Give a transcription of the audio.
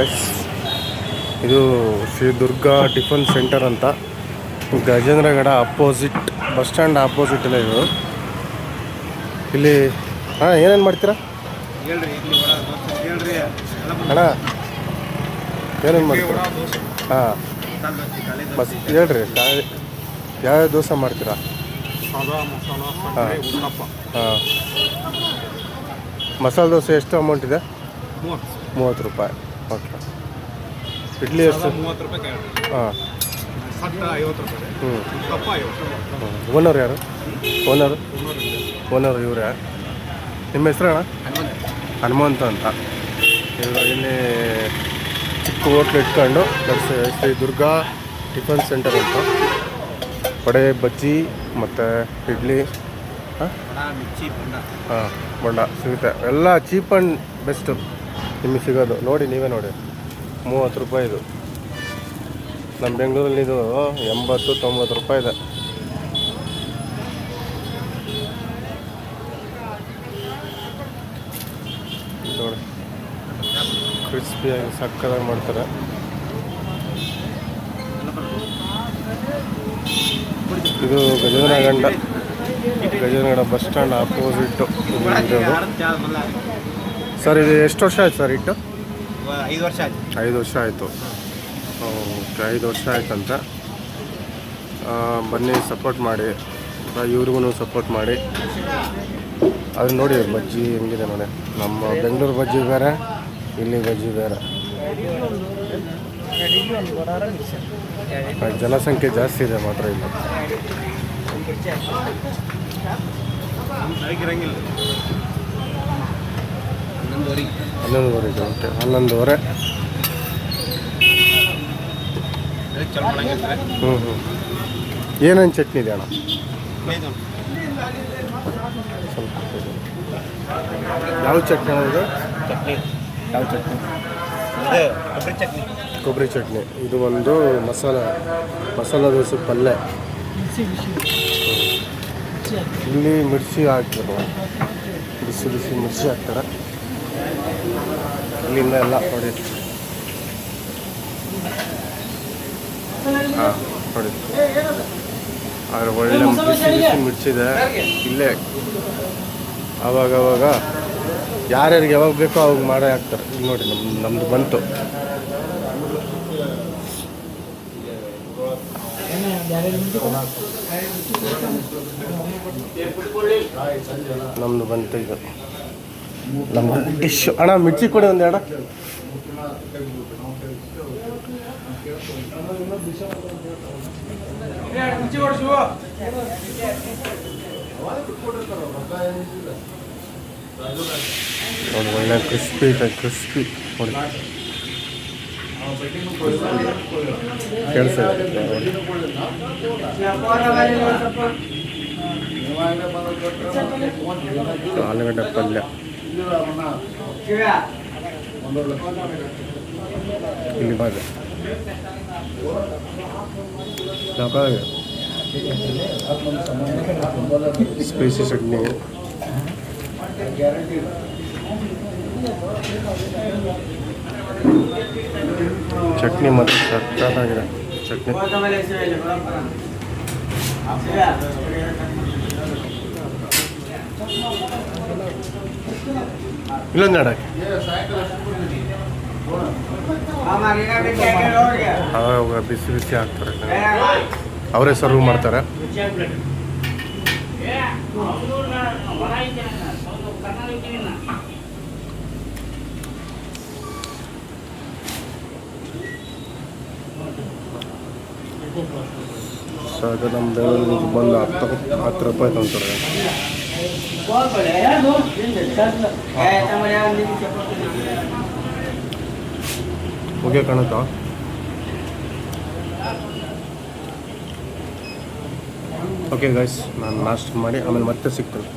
Guys, ಇದು Shri Durga tiffin centre ಅಂತ Gajendragad opposite bus stand opposite ಇಲ್ಲ ಇದು. ಇಲ್ಲಿ ಏನೇನು ಮಾಡ್ತೀರಾ ಅಣ್ಣ? ಏನೇನು ಮಾಡ್ತೀರಾ? ಬಸ್ ಹೇಳ್ರಿ, ಯಾವ್ಯಾವ ದೋಸೆ ಮಾಡ್ತೀರಾ? ಮಸಾಲೆ ದೋಸೆ ಎಷ್ಟು ಅಮೌಂಟ್ ಇದೆ? 30 ರೂಪಾಯಿ. ಓಕೆ. ಇಡ್ಲಿ ಎಷ್ಟು? 30 ರೂಪಾಯಿ. ಹಾಂ. 50 ರೂಪಾಯಿ. ಓನರ್ ಯಾರು? ಓನರ್ ಇವರೇ. ನಿಮ್ಮ ಹೆಸರು ಅಣ್ಣ? ಹನುಮಂತ ಅಂತ. ಇವರು ಇಲ್ಲಿ ಚಿಕ್ಕ ಹೋಟ್ಲು ಇಟ್ಕೊಂಡು ಶ್ರೀ ದುರ್ಗಾ ಟಿಫನ್ ಸೆಂಟರ್ ಅಂತ ವಡೆ, ಬಜ್ಜಿ ಮತ್ತು ಇಡ್ಲಿ, ಬೊಂಡ ಸಿಗುತ್ತೆ. ಎಲ್ಲ ಚೀಪ್ ಆ್ಯಂಡ್ ಬೆಸ್ಟು ನಿಮಗೆ ಸಿಗೋದು. ನೋಡಿ, ನೀವೇ ನೋಡಿ, 30 ರೂಪಾಯಿ ಇದು. ನಮ್ಮ ಬೆಂಗಳೂರಲ್ಲಿ ಇದು 80-90 ರೂಪಾಯಿ ಇದೆ. ನೋಡಿ, ಕ್ರಿಸ್ಪಿಯಾಗಿ ಸಕ್ಕತ್ತಾಗಿ ಮಾಡ್ತಾರೆ. ಇದು ಗಜೇಂದ್ರಗಡ ಬಸ್ ಸ್ಟ್ಯಾಂಡ್ ಆಪೋಸಿಟ್ಟು ಇರೋದು. ಸರ್, ಇದು ಎಷ್ಟು ವರ್ಷ ಆಯ್ತು ಸರ್ ಇಟ್ಟು? 5 ವರ್ಷ ಆಯ್ತು. 5 ವರ್ಷ ಆಯಿತು. ಓಕೆ, 5 ವರ್ಷ ಆಯ್ತಂತ. ಬನ್ನಿ, ಸಪೋರ್ಟ್ ಮಾಡಿ, ಇವ್ರಿಗೂ ಸಪೋರ್ಟ್ ಮಾಡಿ. ಅದು ನೋಡಿ, ಬಜ್ಜಿ ಹೆಂಗಿದೆ ನೋಡಿ. ನಮ್ಮ ಬೆಂಗಳೂರು ಬಜ್ಜಿ ಬೇರೆ, ಇಲ್ಲಿ ಬಜ್ಜಿ ಬೇರೆ. ಜನಸಂಖ್ಯೆ ಜಾಸ್ತಿ ಇದೆ ಮಾತ್ರ ಇಲ್ಲಿ. 11:30 ಓಕೆ, 11:30. ಏನೇನು ಚಟ್ನಿ ಇದೆ ಅಣ್ಣ? ಸ್ವಲ್ಪ ಯಾವ ಚಟ್ನಿ ಇದು? ಯಾವ ಚಟ್ನಿ? ಕೊಬ್ಬರಿ ಚಟ್ನಿ. ಇದು ಒಂದು ಮಸಾಲ ದೋಸೆ ಪಲ್ಯ. ಇಲ್ಲಿ ಮಿರ್ಚಿ ಹಾಕ್ತಾರೆ, ಬಿಸಿ ಮಿರ್ಚಿ ಹಾಕ್ತಾರೆ. ಇಲ್ಲಿಂದ ಎಲ್ಲ ನೋಡಿ. ನೋಡಿ, ಆದರೆ ಒಳ್ಳೆ ಬಿಸಿ ಮಿರ್ಚಿ ಇದೆ ಇಲ್ಲೇ. ಆವಾಗ ಯಾರ್ಯಾರಿಗೆ ಯಾವಾಗ ಬೇಕೋ ಅವಾಗ ಮಾಡೇ ಹಾಕ್ತಾರೆ. ಇಲ್ಲಿ ನೋಡಿ, ನಮ್ಮದು ಬಂತು. ನಮ್ಮದು ಬಂತು ಇದು. ನಮ್ಮ ಡಿಶ್. ಅಣ್ಣ, ಮಿರ್ಚಿ ಕೊಡಿ ಒಂದು ಅಣ್ಣ. ನೋಡಿ, ಒಳ್ಳೆ ಕ್ರಿಸ್ಪಿ ಇದೆ. ಕ್ರಿಸ್ಪಿ ನೋಡಿ, ಕೆಲಸ ಆಲೂಗಡ್ಡೆ ಪಲ್ಯ. ಇಲ್ಲಿ ಬಾಗ ಸ್ಪೈಸಿ ಚಟ್ನಿ. ಚಟ್ನಿ ಮತ್ತು ಸಕ್ಕತ್ತಾಗಿದೆ ಚಟ್ನಿ. ಇಲ್ಲೊಂದು ಅಡಕ್ಕೆ ಅವಾಗ ಬಿಸಿ ಹಾಕ್ತಾರೆ. ಅವರೇ ಸರ್ವ್ ಮಾಡ್ತಾರೆ. ಸೊ ಅದು ನಮ್ಮ ಬೆಂಗಳೂರಿಗೆ ಬಂದು 10 ರೂಪಾಯಿ ತೊಗೊತಾರೆ. ಮುಗಿಯ ಕಾಣುತ್ತಾ? ಓಕೆ ಗೈಸ್, ನಾನು ನಾಷ್ಟ ಮಾಡಿ ಆಮೇಲೆ ಮತ್ತೆ ಸಿಗ್ತೀನಿ.